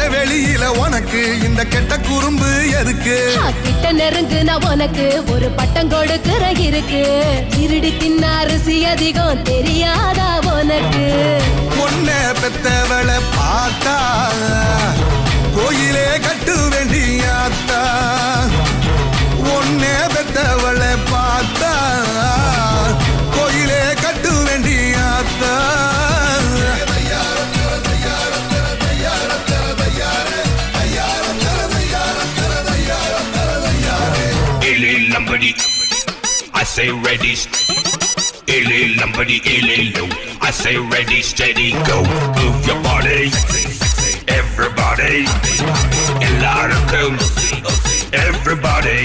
வெட்ட வெளியில உனக்கு இந்த கெட்ட குறும்பு எதுக்கு? கிட்ட நெருங்கு நான் உனக்கு ஒரு பட்டம் கொடுக்கிற இருக்கு. இருடி தின்ன அரிசி அதிகம் தெரியாதா உனக்கு? பொண்ண பெத்தவளை பார்த்தா கோயிலே கட்டு வேண்டியாத்தா. ஒன்னே பெத்தவளை பார்த்தா கோயிலே கட்டு வேண்டியாத்தா. Lambadi, I say ready. Illy Lambadi, illy low. I say ready, steady, go. Move your body, everybody. A lot of them, everybody.